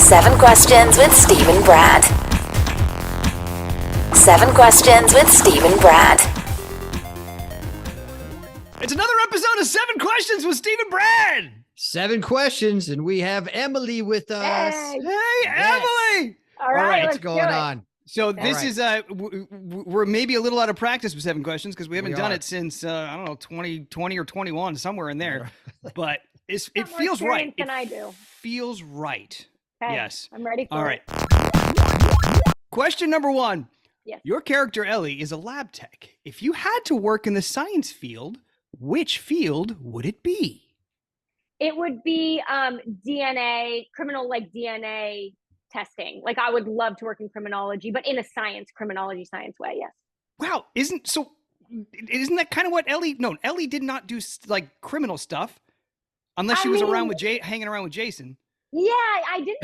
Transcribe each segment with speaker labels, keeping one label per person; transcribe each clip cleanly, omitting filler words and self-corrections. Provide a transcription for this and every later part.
Speaker 1: 7 questions with Steve and Brad. 7 questions with Steve and Brad.
Speaker 2: It's another episode of 7 Questions with Steve and Brad.
Speaker 3: 7 questions, and we have Emily with us.
Speaker 2: Hey,
Speaker 3: Yes.
Speaker 2: Emily.
Speaker 4: All right,
Speaker 3: What's
Speaker 4: let's
Speaker 3: going on?
Speaker 2: So this
Speaker 3: right.
Speaker 2: is we're maybe a little out of practice with 7 questions because we haven't
Speaker 3: We
Speaker 2: done
Speaker 3: are.
Speaker 2: it since I don't know 2020 or 21, somewhere in there. But it
Speaker 4: More
Speaker 2: feels right.
Speaker 4: experience than I do.
Speaker 2: Feels right.
Speaker 4: Okay,
Speaker 2: Yes.
Speaker 4: I'm ready for
Speaker 2: All
Speaker 4: it.
Speaker 2: right. Question number 1.
Speaker 4: Yes.
Speaker 2: Your character Ellie is a lab tech. If you had to work in the science field, which field would it be?
Speaker 4: It would be DNA, criminal like DNA testing. Like I would love to work in criminology, but in a criminology science way, yes.
Speaker 2: Wow, isn't that kind of what Ellie? No, Ellie did not do like criminal stuff, unless she was around with hanging around with Jason.
Speaker 4: Yeah, I did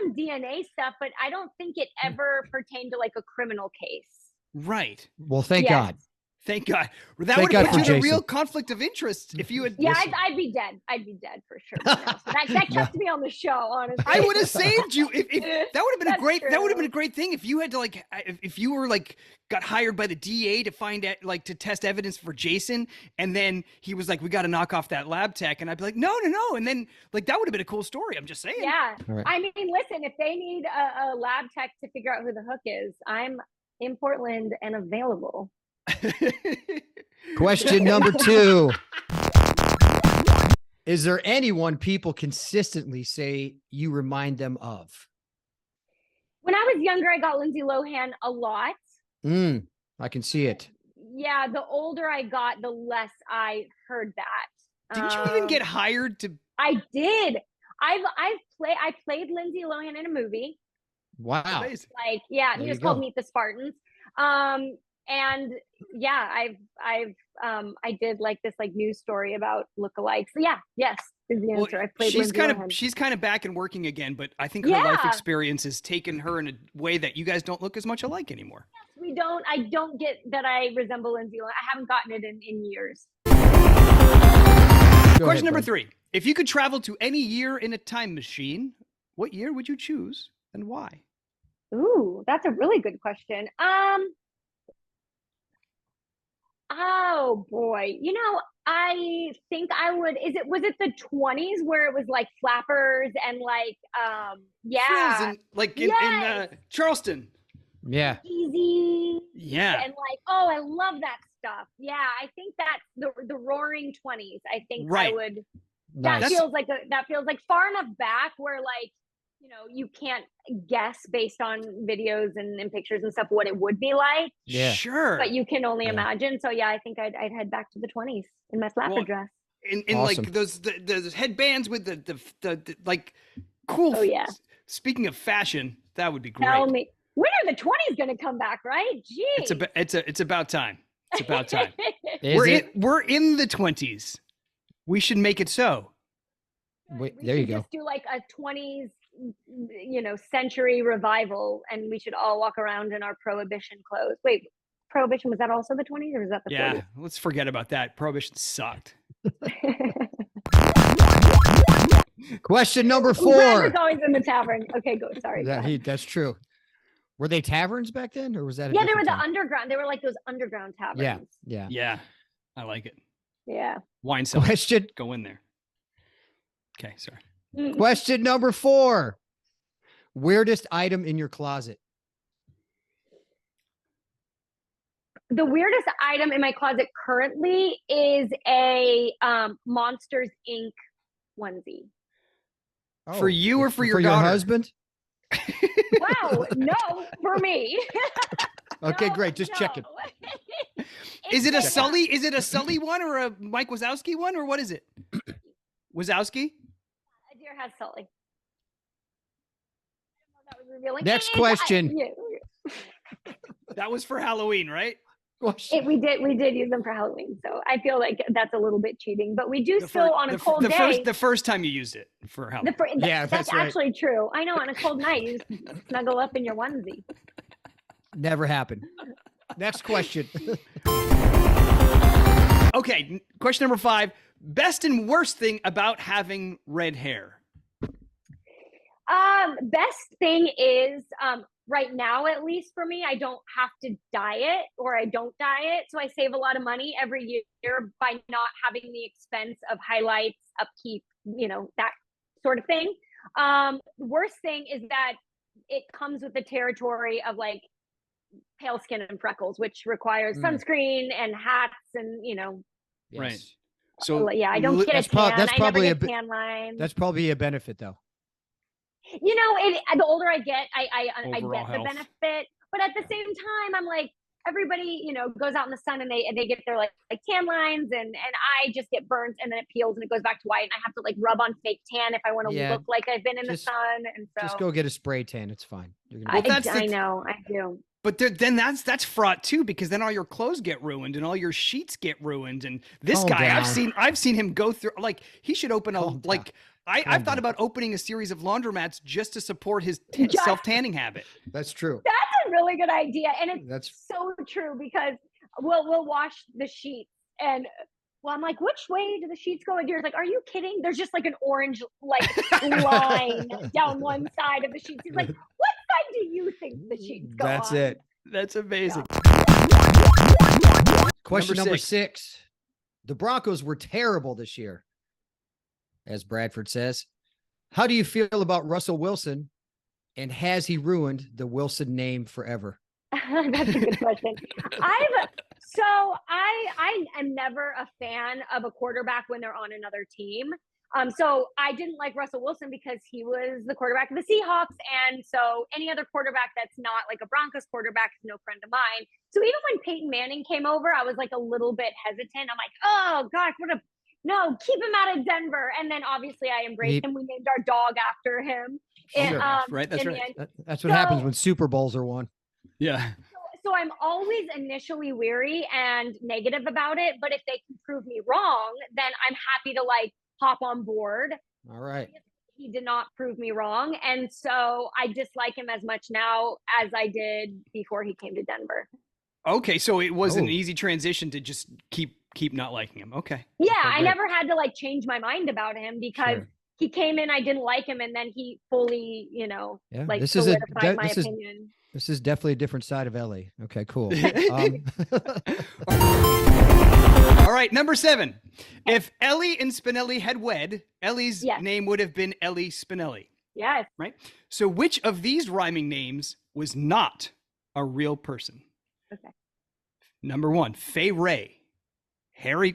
Speaker 4: some DNA stuff, but I don't think it ever pertained to like a criminal case.
Speaker 2: Right.
Speaker 3: Well, thank
Speaker 4: Yes.
Speaker 3: God.
Speaker 2: Thank God. That
Speaker 3: Thank
Speaker 2: would have
Speaker 3: God
Speaker 2: put you
Speaker 3: for
Speaker 2: in a real
Speaker 3: Jason.
Speaker 2: conflict of interest if you had.
Speaker 4: Yeah,
Speaker 3: Listen.
Speaker 4: I'd be dead. I'd be dead for sure. by now. So that kept me on the show, honestly.
Speaker 2: I would have saved you. If that would have been
Speaker 4: That's
Speaker 2: a great. That would have
Speaker 4: true.
Speaker 2: been a great thing if you had to like. If you were like got hired by the DA to find out like to test evidence for Jason, and then he was like, "We got to knock off that lab tech," and I'd be like, "No, no, no," and then like that would have been a cool story. I'm just saying.
Speaker 4: Yeah.
Speaker 3: All right.
Speaker 4: I mean, listen, if they need a lab tech to figure out who the hook is, I'm in Portland and available.
Speaker 3: Question number 2. Is there anyone people consistently say you remind them of?
Speaker 4: When I was younger, I got Lindsay Lohan a lot.
Speaker 3: I can see it.
Speaker 4: Yeah, the older I got, the less I heard that.
Speaker 2: Didn't you even get hired to?
Speaker 4: I did. I played Lindsay Lohan in a movie.
Speaker 3: Wow.
Speaker 2: Amazing.
Speaker 4: Like, yeah,
Speaker 3: There
Speaker 4: it
Speaker 3: you
Speaker 4: was called
Speaker 3: go.
Speaker 4: Meet the Spartans. And yeah, I did like this like news story about lookalikes. So yeah, yes is the answer. I played Lindsay Lohan.
Speaker 2: She's kind of back and working again, but I think her
Speaker 4: Yeah.
Speaker 2: life experience has taken her in a way that you guys don't look as much alike anymore.
Speaker 4: I don't get that I resemble Lindsay Lohan. I haven't gotten it in years.
Speaker 3: Go
Speaker 2: Question
Speaker 3: ahead,
Speaker 2: number
Speaker 3: Brad.
Speaker 2: 3. If you could travel to any year in a time machine, what year would you choose and why?
Speaker 4: Ooh, that's a really good question. Oh boy. I think I would, was it the 20s where it was like flappers and like, yeah,
Speaker 2: Frills in, like in
Speaker 4: Yes.
Speaker 2: Charleston.
Speaker 3: Yeah.
Speaker 4: easy.
Speaker 2: Yeah.
Speaker 4: And like, oh, I love that stuff. Yeah. I think that's the roaring 20s. I think
Speaker 2: Right.
Speaker 4: I would,
Speaker 3: Nice.
Speaker 4: that feels like far enough back where like, you can't guess based on videos and pictures and stuff what it would be like,
Speaker 3: Yeah.
Speaker 2: Sure.
Speaker 4: but you can only
Speaker 3: Yeah.
Speaker 4: imagine. So yeah, I think I'd head back to the 20s in my flapper
Speaker 2: Well,
Speaker 4: dress.
Speaker 2: in
Speaker 3: Awesome.
Speaker 2: like those headbands with the like cool.
Speaker 4: Oh, yeah.
Speaker 2: Speaking of fashion, that would be great.
Speaker 4: Tell me, when are the 20s going to come back? Right? Jeez.
Speaker 2: It's about time. It's about time.
Speaker 3: Is
Speaker 2: We're in the 20s. We should make it so.
Speaker 3: Wait,
Speaker 4: We
Speaker 3: there you
Speaker 4: should
Speaker 3: go.
Speaker 4: just do like a 20s, century revival, and we should all walk around in our Prohibition clothes. Wait, Prohibition, was that also the 20s or was that the
Speaker 2: Yeah, let's forget about that. Prohibition sucked.
Speaker 4: 40s?
Speaker 3: Question number
Speaker 4: Brad
Speaker 3: 4.
Speaker 4: was always in the tavern. Okay, go. Sorry. go ahead.
Speaker 3: That's true. Were they taverns back then, or was that?
Speaker 4: Yeah, they were the underground. They were like those underground taverns.
Speaker 3: Yeah. Yeah.
Speaker 2: Yeah, I like it.
Speaker 4: Yeah.
Speaker 2: Wine cellar.
Speaker 3: Question.
Speaker 2: Go in there. Okay, sorry.
Speaker 3: Question number 4. Weirdest item in your closet.
Speaker 4: The weirdest item in my closet currently is a Monsters Inc. onesie.
Speaker 2: For you or for your
Speaker 3: your
Speaker 2: daughter?
Speaker 3: husband?
Speaker 4: Wow, no, for me.
Speaker 3: Okay,
Speaker 4: No,
Speaker 3: great. Just checking.
Speaker 4: no.
Speaker 2: Is it a
Speaker 4: It's
Speaker 2: Sully? Is it a Sully one or a Mike Wazowski one, or what is it? Wazowski?
Speaker 4: A deer has Sully. I don't know if that was revealing.
Speaker 3: Next question.
Speaker 2: That was for Halloween, right?
Speaker 4: We did use them for Halloween, so I feel like that's a little bit cheating. But we do still on a cold day.
Speaker 2: The first time you used it for Halloween.
Speaker 3: Yeah,
Speaker 4: that's
Speaker 3: right.
Speaker 4: actually true. I know, on a cold night, you just snuggle up in your onesie.
Speaker 3: Never happened. Next question.
Speaker 2: Okay, question number 5. Best and worst thing about having red hair.
Speaker 4: Best thing is right now, at least for me, I don't have to diet or I don't diet. So I save a lot of money every year by not having the expense of highlights, upkeep, that sort of thing. Worst thing is that it comes with the territory of like pale skin and freckles, which requires sunscreen and hats and,
Speaker 3: Yes.
Speaker 2: Right. So
Speaker 4: yeah, I don't get a tan.
Speaker 3: That's
Speaker 4: I
Speaker 3: probably
Speaker 4: never get tan lines.
Speaker 3: That's probably a benefit though.
Speaker 4: The older I get, I
Speaker 2: Overall
Speaker 4: get the
Speaker 2: health.
Speaker 4: benefit, but at the same time, I'm like, everybody, goes out in the sun and they get their like tan lines and I just get burnt and then it peels and it goes back to white and I have to like rub on fake tan if I want to
Speaker 3: Yeah,
Speaker 4: look like I've been in the
Speaker 3: just-
Speaker 4: sun. And so
Speaker 3: Just go get a spray tan. It's fine. You're gonna
Speaker 2: Well,
Speaker 3: be
Speaker 2: that's
Speaker 4: I
Speaker 2: the-
Speaker 4: know, I do.
Speaker 2: But then that's fraught too, because then all your clothes get ruined and all your sheets get ruined. And this
Speaker 3: Calm
Speaker 2: guy,
Speaker 3: down.
Speaker 2: I've seen him go through, like, he should open
Speaker 3: Calm down.
Speaker 2: like
Speaker 3: Calm
Speaker 2: I've thought
Speaker 3: down.
Speaker 2: about opening a series of laundromats just to support his
Speaker 4: Just-
Speaker 2: self tanning habit.
Speaker 3: That's true.
Speaker 4: That's a really good idea, and it's
Speaker 3: That's
Speaker 4: so true because we'll wash the sheets and. Well, I'm like, which way do the sheets go? And you're like, are you kidding? There's just like an orange line down one side of the sheets. He's like, what side do you think the sheets go
Speaker 3: That's
Speaker 4: on?
Speaker 3: it.
Speaker 2: That's amazing.
Speaker 3: Question
Speaker 2: Number
Speaker 3: number
Speaker 2: six.
Speaker 3: 6. The Broncos were terrible this year, as Bradford says. How do you feel about Russell Wilson, and has he ruined the Wilson name forever?
Speaker 4: That's a good question. I am never a fan of a quarterback when they're on another team. So I didn't like Russell Wilson because he was the quarterback of the Seahawks. And so any other quarterback that's not like a Broncos quarterback is no friend of mine. So even when Peyton Manning came over, I was like a little bit hesitant. I'm like, oh gosh, no, keep him out of Denver. And then obviously I embraced him. We named our dog after him. And,
Speaker 3: Sure.
Speaker 2: Right, that's
Speaker 4: in the
Speaker 2: right.
Speaker 4: end.
Speaker 3: That's what happens when Super Bowls are won.
Speaker 2: Yeah.
Speaker 4: So I'm always initially weary and negative about it, but if they can prove me wrong, then I'm happy to like hop on board.
Speaker 3: All right.
Speaker 4: He did not prove me wrong, and so I dislike him as much now as I did before he came to Denver.
Speaker 2: Okay, so it was an
Speaker 3: Oh.
Speaker 2: easy transition to just keep not liking him. Okay.
Speaker 4: Yeah,
Speaker 3: Okay,
Speaker 4: I
Speaker 3: great.
Speaker 4: never had to like change my mind about him because
Speaker 3: Sure.
Speaker 4: he came in, I didn't like him, and then he fully,
Speaker 3: Yeah,
Speaker 4: like
Speaker 3: this is a
Speaker 4: solidified my
Speaker 3: this is
Speaker 4: opinion.
Speaker 3: this is definitely a different side of Ellie. Okay, cool.
Speaker 2: All right, number 7. If Ellie and Spinelli had wed, Ellie's
Speaker 4: Yes.
Speaker 2: name would have been Ellie Spinelli,
Speaker 4: Yes.
Speaker 2: right? So which of these rhyming names was not a real person?
Speaker 4: Okay.
Speaker 2: Number 1, Faye Ray.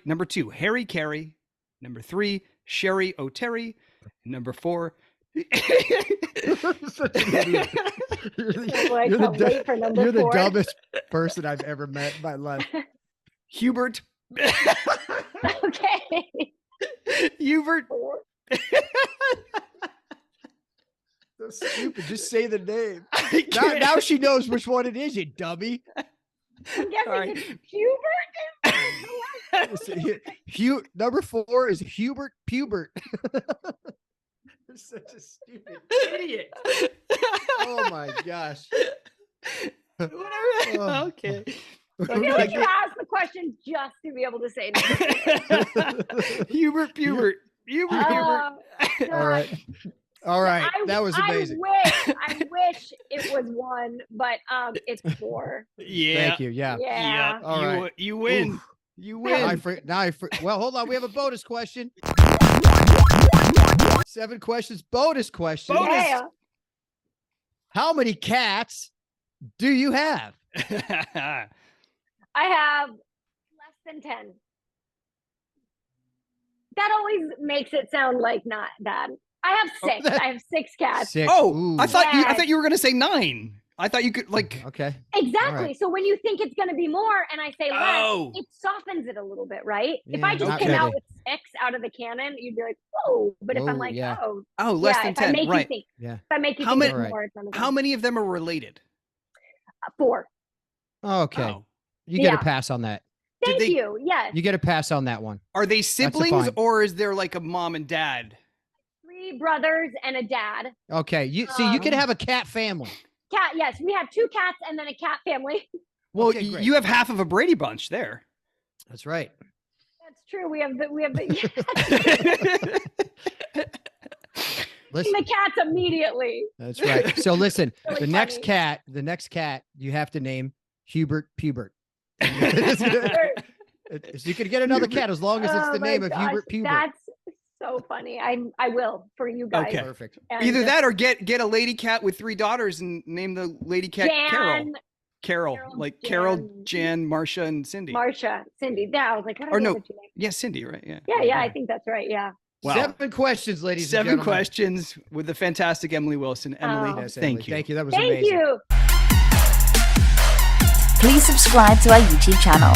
Speaker 2: Number 2, Harry Carey. Number 3, Sherry O'Terry. Number 4.
Speaker 3: Such an idiot.
Speaker 4: Boy, I can't wait for number
Speaker 3: You're the
Speaker 4: 4.
Speaker 3: dumbest person I've ever met in my life.
Speaker 2: Hubert.
Speaker 4: Okay.
Speaker 2: Hubert.
Speaker 3: So stupid. Just say the name.
Speaker 2: I
Speaker 3: Now,
Speaker 2: can't.
Speaker 3: now she knows which one it is, you dummy.
Speaker 4: I'm guessing
Speaker 2: All right.
Speaker 4: it's Hubert.
Speaker 3: Number 4 is Hubert Pubert. You're such a stupid idiot. Oh my gosh.
Speaker 2: Whatever.
Speaker 3: Oh.
Speaker 2: Okay.
Speaker 4: I feel like you asked the question just to be able to say that.
Speaker 2: Hubert Pubert. Hubert Pubert.
Speaker 3: All right. All right. That was amazing.
Speaker 4: I wish it was 1, but it's 4.
Speaker 2: Yeah.
Speaker 3: Thank you. Yeah.
Speaker 4: Yeah.
Speaker 3: All
Speaker 2: you,
Speaker 3: right.
Speaker 2: you win.
Speaker 3: Oof.
Speaker 2: You
Speaker 3: Well,
Speaker 2: win.
Speaker 3: hold on. We have a bonus question. 7 questions. Bonus question.
Speaker 2: Bonus.
Speaker 4: Yeah.
Speaker 3: How many cats do you have?
Speaker 4: I have less than 10. That always makes it sound like not bad. I have 6. I have 6 cats.
Speaker 3: 6.
Speaker 2: Oh,
Speaker 3: Ooh.
Speaker 2: I thought
Speaker 4: Yes.
Speaker 2: you were gonna say 9. I thought you could like.
Speaker 3: Okay.
Speaker 4: Exactly.
Speaker 3: right.
Speaker 4: So when you think it's going to be more and I say less,
Speaker 2: Oh.
Speaker 4: it softens it a little bit, right? If
Speaker 3: Yeah,
Speaker 4: I just
Speaker 3: not
Speaker 4: came out
Speaker 3: really.
Speaker 4: with 6 out of the cannon, you'd be like, whoa. But if I'm
Speaker 3: Whoa,
Speaker 4: like,
Speaker 3: yeah.
Speaker 4: oh,
Speaker 2: Oh, less
Speaker 4: yeah,
Speaker 2: than
Speaker 4: if I
Speaker 2: 10.
Speaker 4: make
Speaker 2: Right.
Speaker 4: you think,
Speaker 3: Yeah.
Speaker 4: if I make you
Speaker 2: How
Speaker 4: think
Speaker 2: many-
Speaker 4: it's more, it's not
Speaker 2: How many of them are related?
Speaker 4: 4.
Speaker 3: Okay.
Speaker 2: Oh.
Speaker 3: You get a
Speaker 4: Yeah.
Speaker 3: pass on that.
Speaker 2: Did
Speaker 4: Thank
Speaker 2: they-
Speaker 4: you. Yes.
Speaker 3: You get a pass on that one.
Speaker 2: Are they siblings
Speaker 3: fine.
Speaker 2: or is there like a mom and dad?
Speaker 4: 3 brothers and a dad.
Speaker 3: Okay. You see, you could
Speaker 4: Um,
Speaker 3: have a cat family.
Speaker 4: Cat. Yes. We have 2 cats and then a cat family.
Speaker 2: Well,
Speaker 3: Okay, great.
Speaker 2: you have half of a Brady Bunch there.
Speaker 3: That's right.
Speaker 4: That's true. We have the
Speaker 3: Listen,
Speaker 4: the cats immediately.
Speaker 3: that's right. So listen,
Speaker 4: Really
Speaker 3: the next
Speaker 4: funny.
Speaker 3: cat, you have to name Hubert Pubert. So you could get another cat as long as it's
Speaker 4: Oh
Speaker 3: the
Speaker 4: my
Speaker 3: name of
Speaker 4: gosh,
Speaker 3: Hubert Pubert.
Speaker 4: That's so funny. I will for you guys.
Speaker 2: Okay.
Speaker 3: Perfect.
Speaker 4: And
Speaker 2: Either that or get a lady cat with 3 daughters and name the lady cat Carol.
Speaker 4: Jan,
Speaker 2: Carol,
Speaker 4: Carol,
Speaker 2: like
Speaker 4: Jan,
Speaker 2: Carol, Jan, Marcia, and Cindy.
Speaker 4: Marsha, Cindy. Yeah, I was like, how do I
Speaker 2: Or
Speaker 4: know
Speaker 2: no,
Speaker 4: what you name?
Speaker 2: yeah, Cindy, right? Yeah.
Speaker 4: Yeah, I think that's right. Yeah.
Speaker 2: Wow.
Speaker 3: 7 questions, ladies and
Speaker 2: 7
Speaker 3: gentlemen.
Speaker 2: questions with the fantastic Emily Wilson. Emily,
Speaker 4: Oh.
Speaker 3: Yes, Emily,
Speaker 2: thank you.
Speaker 3: Thank you. That was
Speaker 4: Thank
Speaker 3: amazing.
Speaker 4: you.
Speaker 1: Please subscribe to our YouTube channel.